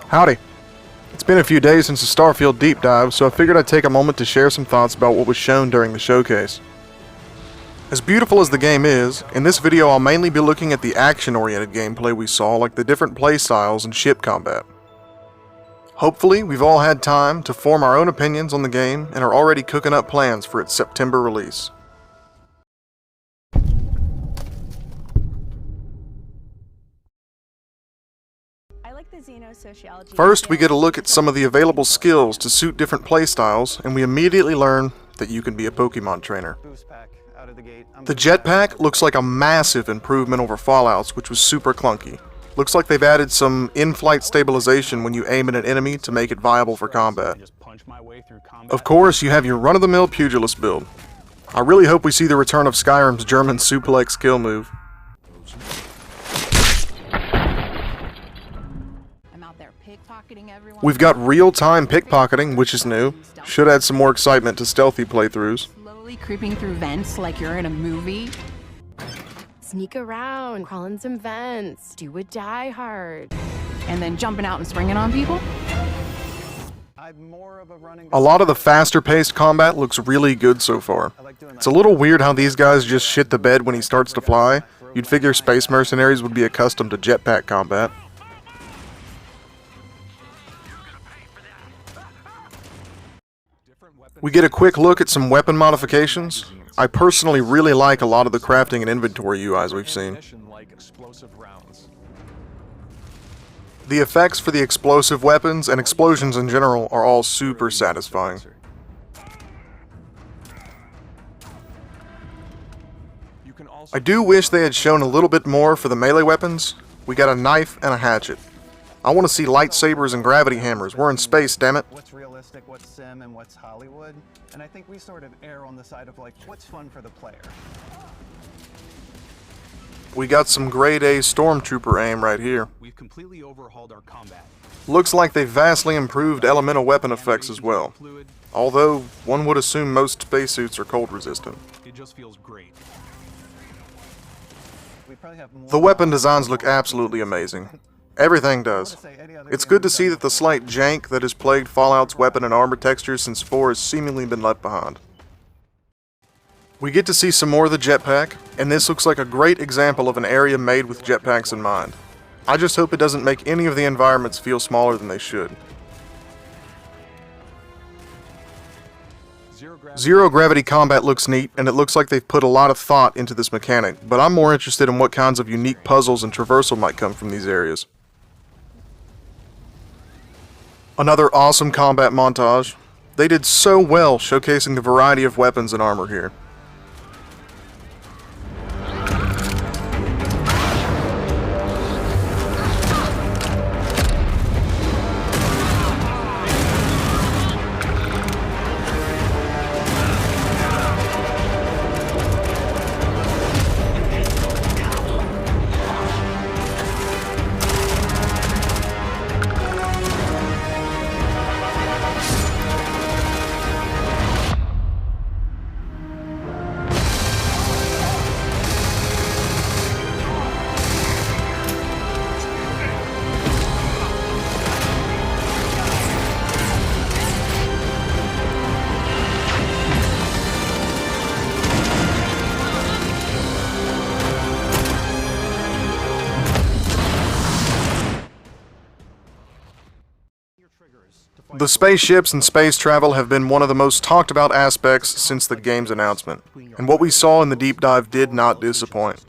Howdy. It's been a few days since the Starfield deep dive, so I figured I'd take a moment to share some thoughts about what was shown during the showcase. As beautiful as the game is, in this video I'll mainly be looking at the action-oriented gameplay we saw, like the different playstyles and ship combat. Hopefully, we've all had time to form our own opinions on the game and are already cooking up plans for its September release. First, we get a look at some of the available skills to suit different playstyles, and we immediately learn that you can be a Pokemon trainer. The jetpack looks like a massive improvement over Fallout's, which was super clunky. Looks like they've added some in-flight stabilization when you aim at an enemy to make it viable for combat. Of course, you have your run-of-the-mill pugilist build. I really hope we see the return of Skyrim's German suplex kill move. We've got real-time pickpocketing, which is new. Should add some more excitement to stealthy playthroughs. Slowly creeping through vents like you're in a movie. Sneak around, crawl in some vents, do a die hard. And then jumping out and springing on people? A lot of the faster-paced combat looks really good so far. It's a little weird how these guys just shit the bed when he starts to fly. You'd figure space mercenaries would be accustomed to jetpack combat. We get a quick look at some weapon modifications. I personally really like a lot of the crafting and inventory UIs we've seen. The effects for the explosive weapons and explosions in general are all super satisfying. I do wish they had shown a little bit more for the melee weapons. We got a knife and a hatchet. I want to see lightsabers and gravity hammers. We're in space, damn it. What's realistic, what's sim, and what's Hollywood? And I think we sort of err on the side of like, what's fun for the player? We got some grade A stormtrooper aim right here. We've completely overhauled our combat. Looks like they vastly improved elemental weapon effects as well. Although, one would assume most spacesuits are cold resistant. It just feels great. The weapon designs look absolutely amazing. Everything does. It's good to see that the slight jank that has plagued Fallout's weapon and armor textures since 4 has seemingly been left behind. We get to see some more of the jetpack, and this looks like a great example of an area made with jetpacks in mind. I just hope it doesn't make any of the environments feel smaller than they should. Zero gravity combat looks neat, and it looks like they've put a lot of thought into this mechanic, but I'm more interested in what kinds of unique puzzles and traversal might come from these areas. Another awesome combat montage. They did so well showcasing the variety of weapons and armor here. The spaceships and space travel have been one of the most talked about aspects since the game's announcement, and what we saw in the deep dive did not disappoint.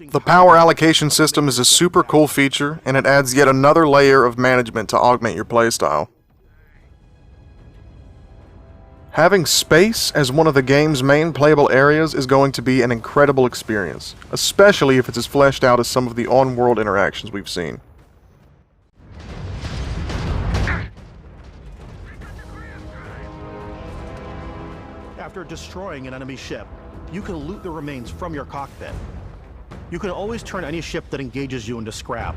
The power allocation system is a super cool feature, and it adds yet another layer of management to augment your playstyle. Having space as one of the game's main playable areas is going to be an incredible experience, especially if it's as fleshed out as some of the on-world interactions we've seen. After destroying an enemy ship, you can loot the remains from your cockpit. You can always turn any ship that engages you into scrap.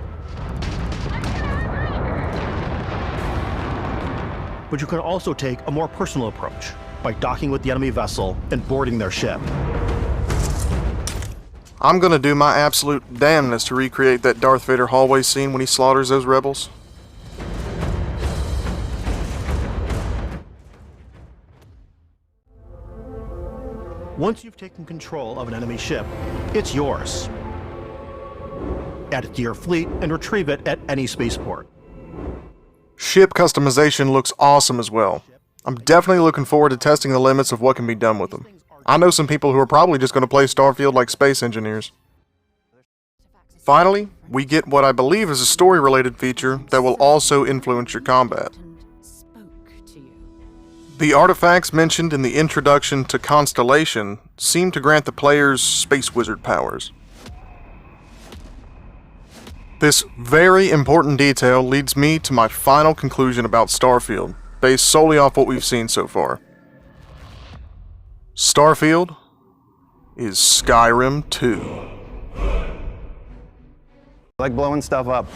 But you can also take a more personal approach by docking with the enemy vessel and boarding their ship. I'm gonna do my absolute damnedest to recreate that Darth Vader hallway scene when he slaughters those rebels. Once you've taken control of an enemy ship, it's yours. Add it to your fleet and retrieve it at any spaceport. Ship customization looks awesome as well. I'm definitely looking forward to testing the limits of what can be done with them. I know some people who are probably just going to play Starfield like space engineers. Finally, we get what I believe is a story-related feature that will also influence your combat. The artifacts mentioned in the introduction to Constellation seem to grant the players space wizard powers. This very important detail leads me to my final conclusion about Starfield, based solely off what we've seen so far. Starfield is Skyrim 2. Like blowing stuff up.